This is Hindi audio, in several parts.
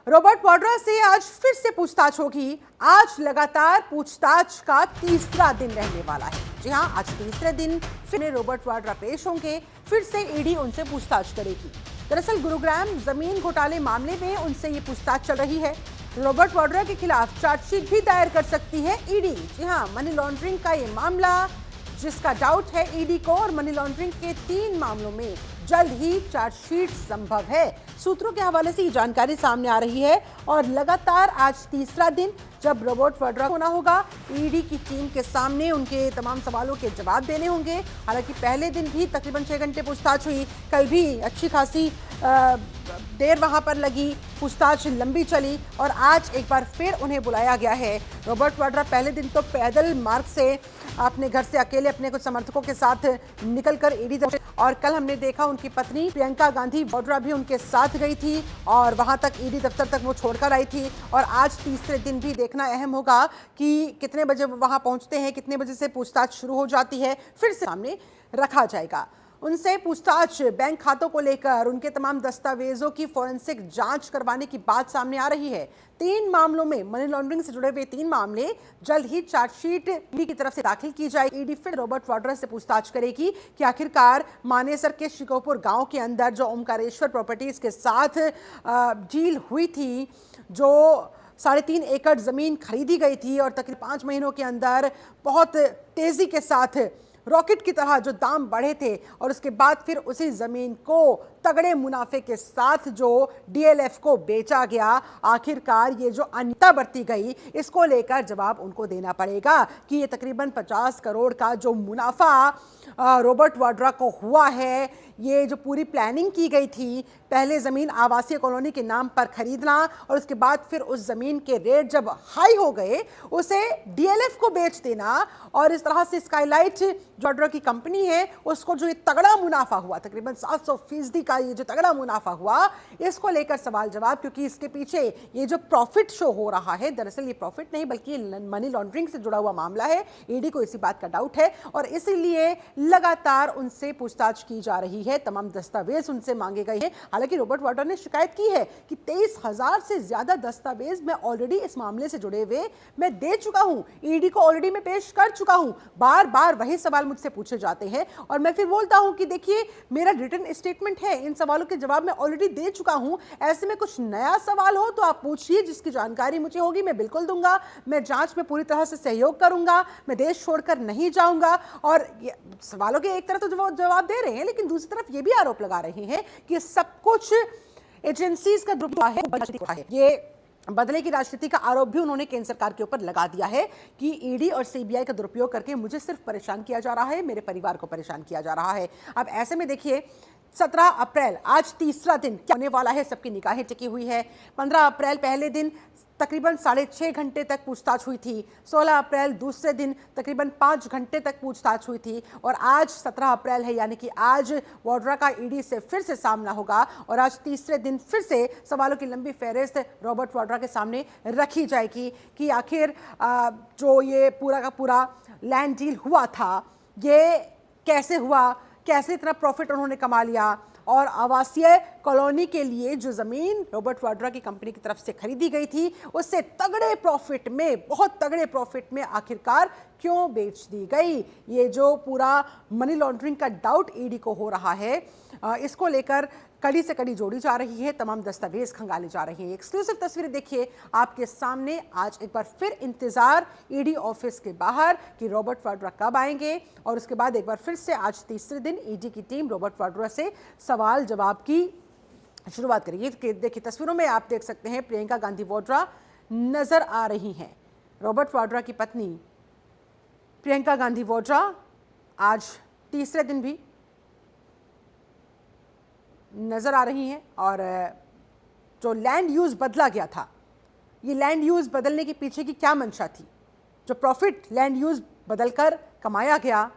रॉबर्ट वाड्रा से आज फिर से पूछताछ होगी। आज लगातार पूछताछ का तीसरा दिन रहने वाला है। जी हां, आज तीसरे दिन फिर रॉबर्ट वाड्रा पेश होंगे। फिर से ईडी उनसे पूछताछ करेगी। दरअसल गुरुग्राम जमीन घोटाले मामले में उनसे ये पूछताछ चल रही है। रॉबर्ट वाड्रा के खिलाफ चार्जशीट भी दायर कर सकती है ईडी। जी हां, मनी लॉन्ड्रिंग का ये मामला जिसका डाउट है ईडी को, और मनी लॉन्ड्रिंग के 3 मामलों में जल्द ही चार्जशीट संभव है। सूत्रों के हवाले से ये जानकारी सामने आ रही है और लगातार आज तीसरा दिन जब रॉबर्ट वाड्रा होना होगा, ईडी की टीम के सामने उनके तमाम सवालों के जवाब देने होंगे। हालांकि पहले दिन भी तकरीबन 6 घंटे पूछताछ हुई, कल भी अच्छी खासी देर वहां पर लगी, पूछताछ लंबी चली और आज एक बार फिर उन्हें बुलाया गया है। रॉबर्ट वाड्रा पहले दिन तो पैदल मार्ग से अपने घर से अकेले अपने कुछ समर्थकों के साथ निकलकर ईडी दफ्तर, और कल हमने देखा उनकी पत्नी प्रियंका गांधी वाड्रा भी उनके साथ गई थी और वहां तक ईडी दफ्तर तक वो छोड़कर आई थी। और आज तीसरे दिन भी देखना अहम होगा कि कितने बजे वहां पहुंचते हैं, कितने बजे से पूछताछ शुरू हो जाती है, फिर से सामने रखा जाएगा। उनसे पूछताछ बैंक खातों को लेकर उनके तमाम दस्तावेजों की फॉरेंसिक जांच करवाने की बात सामने आ रही है। 3 मामलों में, मनी लॉन्ड्रिंग से जुड़े हुए 3 मामले, जल्द ही चार्जशीट ईडी की तरफ से दाखिल की जाएगी। ईडी फिर रॉबर्ट वाड्रा से पूछताछ करेगी कि आखिरकार मानेसर के शिकोपुर गांव के अंदर जो ओमकारेश्वर प्रॉपर्टीज के साथ डील हुई थी, जो 3.5 एकड़ जमीन खरीदी गई थी और तकरीबन 5 महीनों के अंदर बहुत तेजी के साथ रॉकेट की तरह जो दाम बढ़े थे और उसके बाद फिर उसी जमीन को तगड़े मुनाफे के साथ जो डीएलएफ को बेचा गया, आखिरकार ये जो अनियमितता बरती गई, इसको लेकर जवाब उनको देना पड़ेगा कि ये तकरीबन 50 करोड़ का जो मुनाफा रॉबर्ट वाड्रा को हुआ है, ये जो पूरी प्लानिंग की गई थी, पहले ज़मीन आवासीय कॉलोनी के नाम पर खरीदना और उसके बाद फिर उस ज़मीन के रेट जब हाई हो गए उसे डीएलएफ को बेच देना, और इस तरह से स्काईलाइट वाड्रा की कंपनी है उसको जो ये तगड़ा मुनाफा हुआ, तकरीबन 700% का ये जो तगड़ा मुनाफा हुआ, इसको लेकर सवाल जवाब। क्योंकि इसके पीछे ये जो प्रॉफिट शो हो रहा है, दरअसल ये प्रॉफिट नहीं बल्कि ये मनी लॉन्ड्रिंग से जुड़ा हुआ मामला है। ईडी को इसी बात का डाउट है और इसीलिए लगातार उनसे पूछताछ की जा रही है, तमाम दस्तावेज उनसे मांगे गए हैं। हालांकि रॉबर्ट वाड्रा ने शिकायत की है कि 23,000 से ज्यादा दस्तावेज मैं ऑलरेडी इस मामले से जुड़े हुए मैं दे चुका हूं, ईडी को ऑलरेडी मैं पेश कर चुका हूं। बार बार वही सवाल मुझसे पूछे जाते हैं और मैं फिर बोलता हूं कि देखिए, मेरा रिटन स्टेटमेंट है, इन सवालों के जवाब मैं ऑलरेडी दे चुका हूं। ऐसे में कुछ नया सवाल हो तो आप पूछिए, जिसकी जानकारी मुझे होगी मैं बिल्कुल दूंगा। मैं जांच में पूरी तरह से सहयोग करूंगा, मैं देश छोड़कर नहीं जाऊंगा। और सवालों के एक तरफ तो जवाब दे रहे हैं, लेकिन दूसरी तरफ ये भी आरोप लगा रहे हैं कि सब कुछ एजेंसीज का दुरुपयोग है। ये बदले की राजनीति का आरोप भी उन्होंने केंद्र सरकार के ऊपर लगा दिया है कि ईडी और सीबीआई का दुरुपयोग करके मुझे सिर्फ परेशान किया जा रहा है, मेरे परिवार को परेशान किया जा रहा है। अब ऐसे में देखिए, 17 अप्रैल आज तीसरा दिन क्या होने वाला है, सबकी निगाहें टिकी हुई है। 15 अप्रैल पहले दिन तकरीबन 6.5 घंटे तक पूछताछ हुई थी। 16 अप्रैल दूसरे दिन तकरीबन 5 घंटे तक पूछताछ हुई थी और आज 17 अप्रैल है, यानी कि आज वाड्रा का ईडी से फिर से सामना होगा और आज तीसरे दिन फिर से सवालों की लंबी फहरिस्त रॉबर्ट वाड्रा के सामने रखी जाएगी कि आखिर जो ये पूरा का पूरा लैंड डील हुआ था, ये कैसे हुआ, कैसे इतना प्रॉफिट उन्होंने कमा लिया, और आवासीय कॉलोनी के लिए जो ज़मीन रॉबर्ट वाड्रा की कंपनी की तरफ से खरीदी गई थी, उससे तगड़े प्रॉफिट में, बहुत तगड़े प्रॉफिट में आखिरकार क्यों बेच दी गई। ये जो पूरा मनी लॉन्ड्रिंग का डाउट ईडी को हो रहा है, इसको लेकर कड़ी से कड़ी जोड़ी जा रही है, तमाम दस्तावेज खंगाले जा रहे हैं। एक्सक्लूसिव तस्वीरें देखिए आपके सामने। आज एक बार फिर इंतजार ईडी ऑफिस के बाहर कि रॉबर्ट वाड्रा कब आएंगे, और उसके बाद एक बार फिर से आज तीसरे दिन ईडी की टीम रॉबर्ट वाड्रा से सवाल जवाब की शुरुआत करेगी। देखिए तस्वीरों में आप देख सकते हैं प्रियंका गांधी वाड्रा नजर आ रही हैं। रॉबर्ट वाड्रा की पत्नी प्रियंका गांधी वाड्रा आज तीसरे दिन भी नजर आ रही हैं। और जो लैंड यूज बदला गया था, ये लैंड यूज बदलने के पीछे की क्या मंशा थी, जो प्रॉफिट लैंड यूज बदलकर कमाया गया,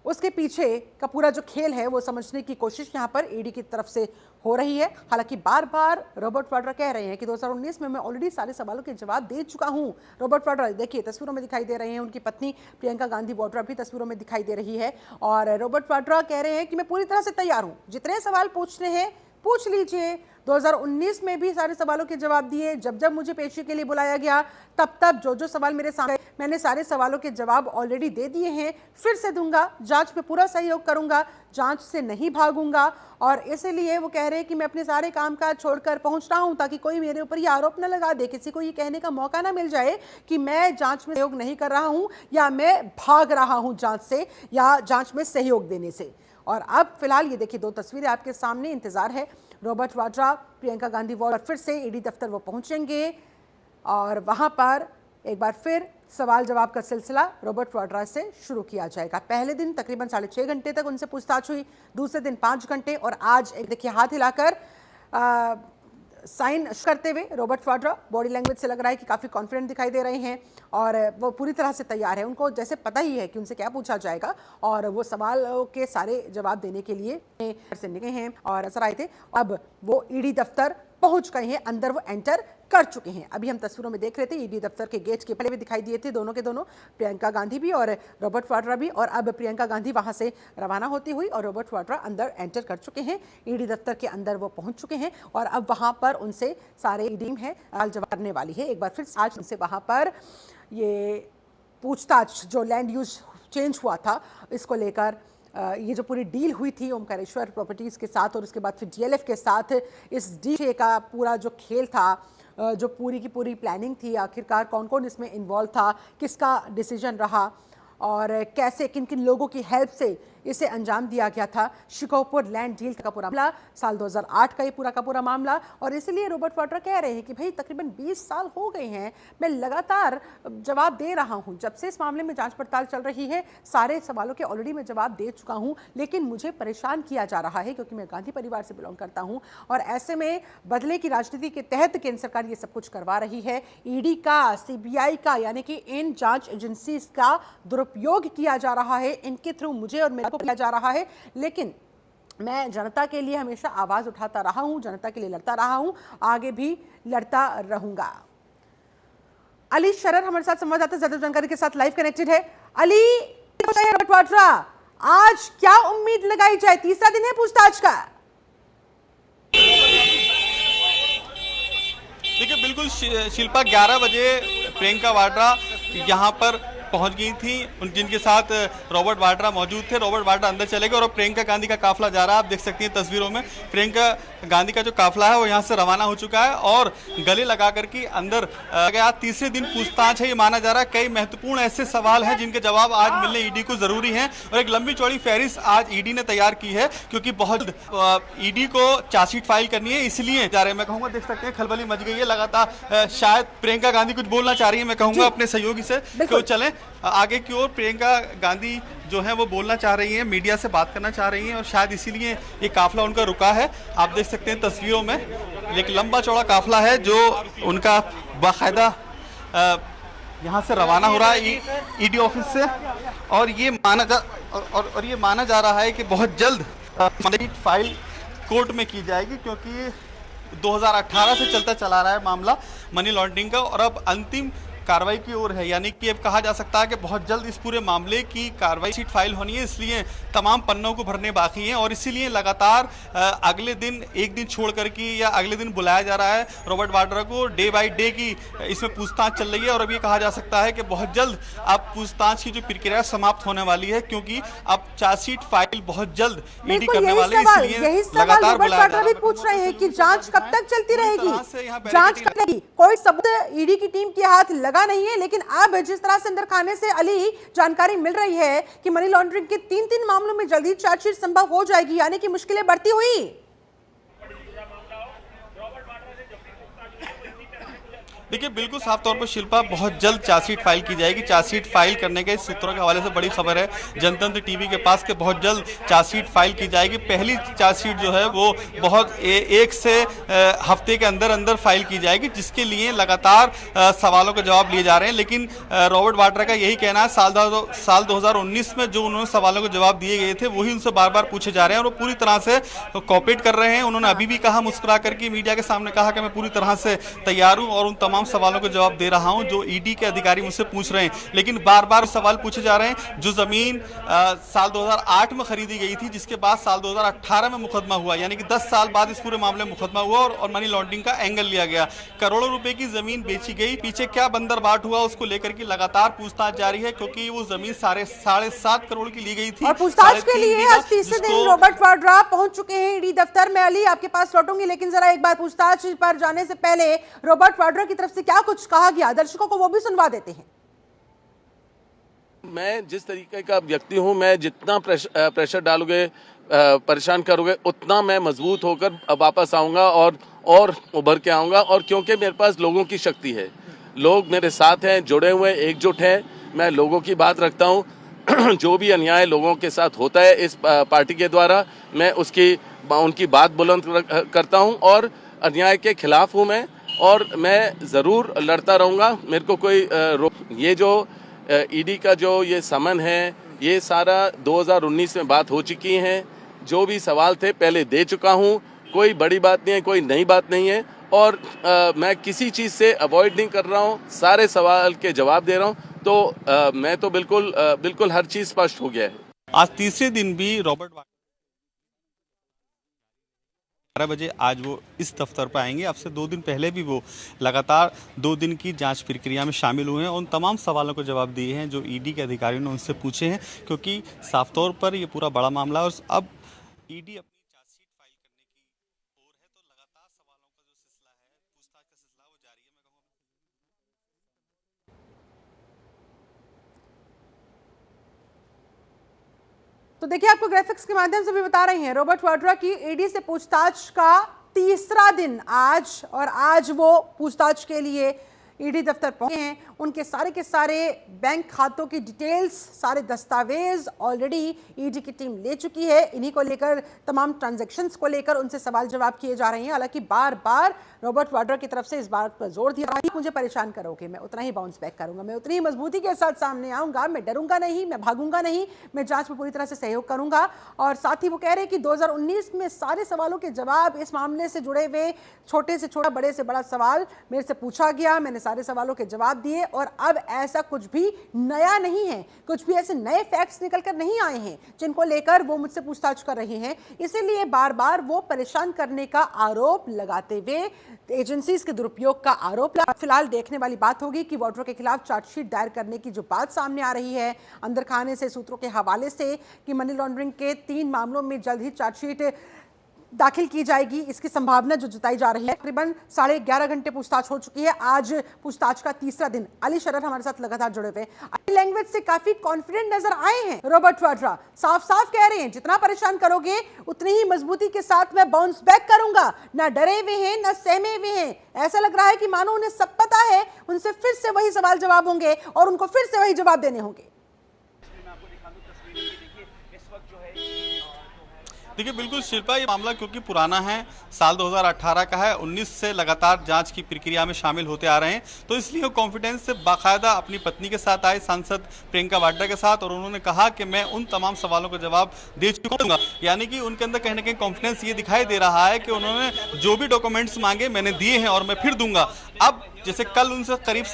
उसके पीछे का पूरा जो खेल है वो समझने की कोशिश यहाँ पर ईडी की तरफ से हो रही है। हालांकि बार बार रॉबर्ट वाड्रा कह रहे हैं कि 2019 में मैं ऑलरेडी सारे सवालों के जवाब दे चुका हूँ। रॉबर्ट वाड्रा देखिए तस्वीरों में दिखाई दे रहे हैं, उनकी पत्नी प्रियंका गांधी वाड्रा भी तस्वीरों में दिखाई दे रही है और रॉबर्ट वाड्रा कह रहे हैं कि मैं पूरी तरह से तैयार हूँ, जितने सवाल पूछने हैं पूछ लीजिए। 2019 में भी सारे सवालों के जवाब दिए। जब जब मुझे पेशी के लिए बुलाया गया तब तब जो सवाल मेरे सामने, मैंने सारे सवालों के जवाब ऑलरेडी दे दिए हैं, फिर से दूंगा। जांच में पूरा सहयोग करूंगा, जांच से नहीं भागूंगा। और इसीलिए वो कह रहे हैं कि मैं अपने सारे कामकाज छोड़कर पहुंच रहा हूं ताकि कोई मेरे ऊपर ये आरोप न लगा दे, किसी को ये कहने का मौका ना मिल जाए कि मैं जांच में सहयोग नहीं कर रहा हूं या मैं भाग रहा हूं जांच से या जांच में सहयोग देने से। और अब फिलहाल ये देखिए 2 तस्वीरें आपके सामने। इंतजार है रॉबर्ट वाड्रा, प्रियंका गांधी वाड्रा फिर से ईडी दफ्तर वो पहुंचेंगे और वहां पर एक बार फिर सवाल जवाब का सिलसिला रॉबर्ट वाड्रा से शुरू किया जाएगा। पहले दिन तकरीबन 6.5 घंटे तक उनसे पूछताछ हुई, दूसरे दिन 5 घंटे और आज एक देखिए हाथ हिलाकर साइन करते हुए रॉबर्ट वाड्रा बॉडी लैंग्वेज से लग रहा है कि काफ़ी कॉन्फिडेंट दिखाई दे रहे हैं और वो पूरी तरह से तैयार है। उनको जैसे पता ही है कि उनसे क्या पूछा जाएगा और वो सवालों के सारे जवाब देने के लिए से निकले हैं और नजर आए थे। अब वो ईडी दफ्तर पहुंच गए हैं, अंदर वो एंटर कर चुके हैं। अभी हम तस्वीरों में देख रहे थे ईडी दफ्तर के गेट के पहले भी दिखाई दिए थे दोनों के दोनों, प्रियंका गांधी भी और रॉबर्ट वाड्रा भी। और अब प्रियंका गांधी वहां से रवाना होती हुई और रॉबर्ट वाड्रा अंदर एंटर कर चुके हैं। ईडी दफ्तर के अंदर वो पहुंच चुके हैं और अब वहां पर उनसे सारे टीम है जवाब करने वाली है। एक बार फिर आज उनसे वहां पर ये पूछताछ जो लैंड यूज चेंज हुआ था इसको लेकर ये जो पूरी डील हुई थी ओमकारेश्वर प्रॉपर्टीज़ के साथ और उसके बाद फिर डीएलएफ के साथ, इस डील का पूरा जो खेल था, जो पूरी की पूरी प्लानिंग थी, आखिरकार कौन कौन इसमें इन्वॉल्व था, किसका डिसीजन रहा और कैसे किन किन लोगों की हेल्प से इसे अंजाम दिया गया था। शिकोहपुर लैंड डील का पूरा मामला, साल 2008 का ये पूरा का पूरा मामला। और इसलिए रॉबर्ट वाड्रा कह रहे हैं कि भाई तकरीबन 20 साल हो गए हैं, मैं लगातार जवाब दे रहा हूं, जब से इस मामले में जांच पड़ताल चल रही है सारे सवालों के ऑलरेडी मैं जवाब दे चुका हूं, लेकिन मुझे परेशान किया जा रहा है क्योंकि मैं गांधी परिवार से बिलोंग करता हूं और ऐसे में बदले की राजनीति के तहत केंद्र सरकार ये सब कुछ करवा रही है। ईडी का, सीबीआई का, यानी कि इन जांच एजेंसीज का दुरुपयोग किया जा रहा है, इनके थ्रू मुझे और मेरे को किया जा रहा है। लेकिन मैं जनता के लिए हमेशा आवाज उठाता रहा हूं, जनता के लिए लड़ता रहा हूं, आगे भी लड़ता रहूंगा। अली शरर हमारे साथ संवाददाता ज्यादा जानकारी के साथ लाइव कनेक्टेड है। अली, रॉबर्ट वाड्रा, आज क्या उम्मीद लगाई जाए? तीसरा दिन है पूछताछ का। देखिए बिल्कुल शिल्पा, 11 बजे प्रियंका वाड्रा यहाँ पर पहुंच गई थी, जिनके साथ रॉबर्ट वाड्रा मौजूद थे। रॉबर्ट वाड्रा अंदर चले गए और प्रियंका गांधी का काफिला जा रहा है। आप देख सकती हैं तस्वीरों में प्रियंका गांधी का जो काफिला है वो यहाँ से रवाना हो चुका है और गले लगा करके अंदर गया। तीसरे दिन पूछताछ है, ये माना जा रहा है कई महत्वपूर्ण ऐसे सवाल हैं जिनके जवाब आज मिलने ईडी को जरूरी हैं और एक लंबी चौड़ी फहरिस्त आज ईडी ने तैयार की है क्योंकि बहुत ईडी को चार्जशीट फाइल करनी है, इसलिए जा रहे हैं। मैं कहूँगा देख सकते हैं खलबली मच गई है लगातार। शायद प्रियंका गांधी कुछ बोलना चाह रही है, मैं कहूँगा अपने सहयोगी से तो चलें आगे की ओर। प्रियंका गांधी जो है वो बोलना चाह रही हैं, मीडिया से बात करना चाह रही हैं और शायद इसीलिए ये काफिला उनका रुका है। आप देख सकते हैं तस्वीरों में एक लंबा चौड़ा काफिला है जो उनका बाकायदा यहाँ से रवाना हो रहा है ईडी ऑफिस से और ये माना जा रहा है कि बहुत जल्द फाइल कोर्ट में की जाएगी क्योंकि 2018 से चलता चला रहा है मामला मनी लॉन्ड्रिंग का और अब अंतिम कार्रवाई की ओर है, यानी कि अब कहा जा सकता है कि बहुत जल्द इस पूरे मामले की कार्रवाई शीट फाइल होनी है, इसलिए तमाम पन्नों को भरने बाकी हैं और इसीलिए लगातार अगले दिन एक दिन छोड़ करके या अगले दिन बुलाया जा रहा है रॉबर्ट वाड्रा को। डे बाय डे की इसमें पूछताछ चल रही है और अब ये कहा जा सकता है कि बहुत जल्द अब पूछताछ की जो प्रक्रिया समाप्त होने वाली है क्योंकि अब चार्जशीट फाइल बहुत जल्द ईडी करने वाली है, इसलिए लगातार बुलाया जा रहा है। पूछ रहे हैं कि जांच कब तक चलती रहेगी, जांच कब तक? कोई सबूत ईडी की टीम के हाथ लगा नहीं है, लेकिन अब जिस तरह से अंदर खाने से अली जानकारी मिल रही है कि मनी लॉन्ड्रिंग के 3 मामलों में जल्दी चार्जशीट संभव हो जाएगी, यानी कि मुश्किलें बढ़ती हुई। देखिए बिल्कुल साफ तौर पर शिल्पा बहुत जल्द चार्जशीट फाइल की जाएगी। चार्जशीट फाइल करने के सूत्रों के हवाले से बड़ी खबर है जनतंत्र टीवी के पास कि बहुत जल्द चार्जशीट फाइल की जाएगी। पहली चार्जशीट जो है वो बहुत एक से हफ्ते के अंदर अंदर फाइल की जाएगी, जिसके लिए लगातार सवालों के जवाब लिए जा रहे हैं। लेकिन रॉबर्ट वाड्रा का यही कहना है साल 2019 में जो उन्होंने सवालों के जवाब दिए गए थे वही उनसे बार बार पूछे जा रहे हैं और वो पूरी तरह से कोऑपरेट कर रहे हैं। उन्होंने अभी भी कहा मुस्कुरा करके मीडिया के सामने कहा कि मैं पूरी तरह से तैयार हूँ और उन तमाम तमाम सवालों का जवाब दे रहा हूं जो ईडी के अधिकारी मुझसे पूछ रहे हैं, लेकिन बार बार सवाल पूछे जा रहे हैं। जो जमीन साल 2008 में खरीदी गई थी, जिसके बाद साल 2018 में मुकदमा हुआ, यानी कि 10 साल बाद इस पूरे मामले में मुकदमा हुआ और मनी लॉन्ड्रिंग का एंगल लिया गया, करोड़ों रुपए की जमीन बेची गई, पीछे क्या बंदरबाट हुआ उसको लेकर के लगातार पूछताछ जारी है, क्योंकि वो जमीन 7.5 करोड़ की ली गई थी। और पूछताछ के लिए आज तीसरे दिन रॉबर्ट वाड्रा पहुंच चुके हैं ईडी दफ्तर में। अली, आपके पास लौटूंगी, लेकिन जरा एक बार पूछताछ पर जाने से पहले रॉबर्ट वाड्रा की तरफ से क्या कुछ कहा गया, दर्शकों को वो भी सुनवा देते हैं। मैं जिस तरीके का व्यक्ति हूं, मैं जितना प्रेशर डालोगे, परेशान करोगे, उतना मैं मजबूत होकर वापस आऊंगा और उभर के आऊंगा। और क्योंकि मेरे पास लोगों की शक्ति है, लोग मेरे साथ हैं, जुड़े हुए, एकजुट हैं, मैं लोगों की बात रखता हूं। जो भी अन्याय लोगों के साथ होता है इस पार्टी के द्वारा, मैं उनकी बात बुलंद करता हूं और अन्याय के खिलाफ हूं मैं, और मैं ज़रूर लड़ता रहूंगा। मेरे को कोई ये जो ईडी का जो ये समन है, ये सारा 2019 में बात हो चुकी है। जो भी सवाल थे पहले दे चुका हूं, कोई बड़ी बात नहीं है, कोई नई बात नहीं है, और मैं किसी चीज़ से अवॉइड नहीं कर रहा हूं, सारे सवाल के जवाब दे रहा हूं। तो मैं तो बिल्कुल हर चीज़ स्पष्ट हो गया है। आज तीसरे दिन भी रॉबर्ट 12 बजे आज वो इस दफ्तर पर आएंगे। अब से 2 दिन पहले भी वो लगातार 2 दिन की जांच प्रक्रिया में शामिल हुए हैं और उन तमाम सवालों को जवाब दिए हैं जो ईडी के अधिकारियों ने उनसे पूछे हैं, क्योंकि साफ तौर पर ये पूरा बड़ा मामला है और अब ईडी अपनी चार्जशीट फाइल करने की ओर है, तो लगातार सवालों का जो सिलसिला है, पूछताछ का सिलसिला वो जारी है। मैं कहूँगा तो देखिए, आपको ग्राफिक्स के माध्यम से भी बता रही हैं, रॉबर्ट वाड्रा की ईडी से पूछताछ का तीसरा दिन आज, और आज वो पूछताछ के लिए ईडी दफ्तर पहुंचे हैं। उनके सारे के सारे बैंक खातों की डिटेल्स, सारे दस्तावेज ऑलरेडी ईडी की टीम ले चुकी है। इन्हीं को लेकर, तमाम ट्रांजैक्शंस को लेकर उनसे सवाल जवाब किए जा रहे हैं। हालांकि बार बार रॉबर्ट वाड्रा की तरफ से इस बात पर जोर दिया रहा है, मुझे परेशान करोगे मैं उतना ही बाउंस बैक करूंगा, मैं उतनी ही मजबूती के साथ सामने आऊंगा, मैं डरूंगा नहीं, मैं भागूंगा नहीं, मैं जांच में पूरी तरह से सहयोग करूंगा। और साथ ही वो कह रहे हैं कि 2019 में सारे सवालों के जवाब, इस मामले से जुड़े हुए छोटे से छोटा, बड़े से बड़ा सवाल मेरे से पूछा गया, मैंने सारे सवालों के जवाब दिए, और अब ऐसा कुछ भी नया नहीं है, कुछ भी ऐसे नए फैक्ट्स निकल कर नहीं आए हैं जिनको लेकर वो मुझसे पूछताछ कर रहे हैं। इसीलिए बार बार वो परेशान करने का आरोप लगाते हुए एजेंसीज के दुरुपयोग का आरोप लगा। फिलहाल देखने वाली बात होगी कि वाड्रा के खिलाफ चार्जशीट दायर करने की जो बात सामने आ रही है, अंदर खाने से सूत्रों के हवाले से, कि मनी लॉन्ड्रिंग के 3 मामलों में जल्द ही चार्जशीट दाखिल की जाएगी, इसकी संभावना जो जताई जा रही है। तकरीबन 11.5 घंटे पूछताछ हो चुकी है, आज पूछताछ का तीसरा दिन। अली शरफ हमारे साथ लगातार जुड़े हुए हैं। लैंग्वेज से काफी कॉन्फिडेंट नजर आए हैं रॉबर्ट वाड्रा, साफ साफ कह रहे हैं जितना परेशान करोगे उतनी ही मजबूती के साथ मैं बाउंस बैक करूंगा। ना डरे हुए हैं, ना सहमे हुए हैं, ऐसा लग रहा है कि मानो उन्हें सब पता है, उनसे फिर से वही सवाल जवाब होंगे और उनको फिर से वही जवाब देने होंगे। देखिए, बिल्कुल शिल्पा, ये मामला क्योंकि पुराना है, साल 2018 का है, 19 से लगातार जांच की प्रक्रिया में शामिल होते आ रहे हैं, तो इसलिए वो कॉन्फिडेंस से बाकायदा अपनी पत्नी के साथ आए, सांसद प्रियंका वाड्रा के साथ, और उन्होंने कहा कि मैं उन तमाम सवालों का जवाब दे चुका हूँ। यानी कि उनके अंदर कहीं ना कहीं कॉन्फिडेंस ये दिखाई दे रहा है कि उन्होंने जो भी डॉक्यूमेंट्स मांगे मैंने दिए हैं और मैं फिर दूंगा। अब जैसे कल उनसे करीब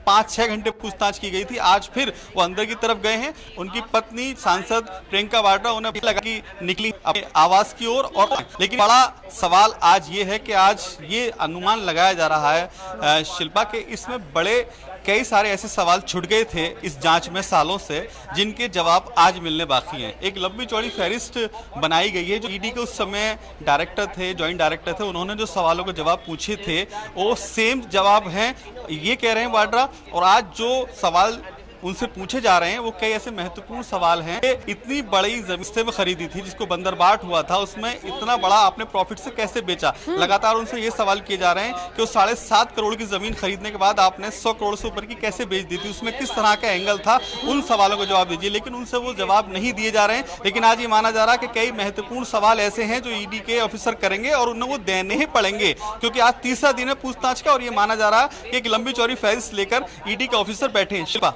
5-6 घंटे पूछताछ की गई थी, आज फिर वो अंदर की तरफ गए हैं। उनकी पत्नी सांसद प्रियंका वाड्रा उन्हें लगा कि निकली अपने आवास की ओर, और लेकिन बड़ा सवाल आज ये है कि आज ये अनुमान लगाया जा रहा है शिल्पा के इसमें बड़े कई सारे ऐसे सवाल छूट गए थे इस जांच में सालों से, जिनके जवाब आज मिलने बाकी हैं। एक लंबी चौड़ी फहरिस्त बनाई गई है। जो ईडी के उस समय डायरेक्टर थे, जॉइंट डायरेक्टर थे, उन्होंने जो सवालों के जवाब पूछे थे वो सेम जवाब हैं, ये कह रहे हैं वाड्रा। और आज जो सवाल उनसे पूछे जा रहे हैं वो कई ऐसे महत्वपूर्ण सवाल हैं। इतनी बड़ी जमीन में खरीदी थी जिसको बंदरबाट हुआ था, उसमें इतना बड़ा आपने प्रॉफिट से कैसे बेचा? लगातार उनसे ये सवाल किए जा रहे हैं कि वो 7.5 करोड़ की जमीन खरीदने के बाद आपने 100 करोड़ से ऊपर की कैसे बेच दी थी, उसमें किस तरह का एंगल था? उन सवालों का जवाब दीजिए। लेकिन उनसे वो जवाब नहीं दिए जा रहे हैं। लेकिन आज ये माना जा रहा है कि कई महत्वपूर्ण सवाल ऐसे हैं जो ईडी के ऑफिसर करेंगे और उन्हें वो देने ही पड़ेंगे, क्योंकि आज तीसरा दिन है पूछताछ का और ये माना जा रहा है कि एक लंबी चौड़ी फहरिस्त लेकर ईडी के ऑफिसर बैठे हैं। शिल्पा,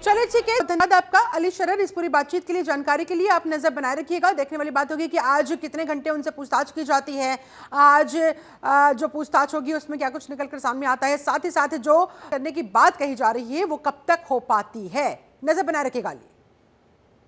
चलिए ठीक है, धन्यवाद आपका अली शरर इस पूरी बातचीत के लिए, जानकारी के लिए। आप नजर बनाए रखिएगा। देखने वाली बात होगी कि आज कितने घंटे उनसे पूछताछ की जाती है, आज जो पूछताछ होगी उसमें क्या कुछ निकलकर सामने आता है, साथ ही साथ जो करने की बात कही जा रही है वो कब तक हो पाती है। नजर बनाए रखिएगा अली।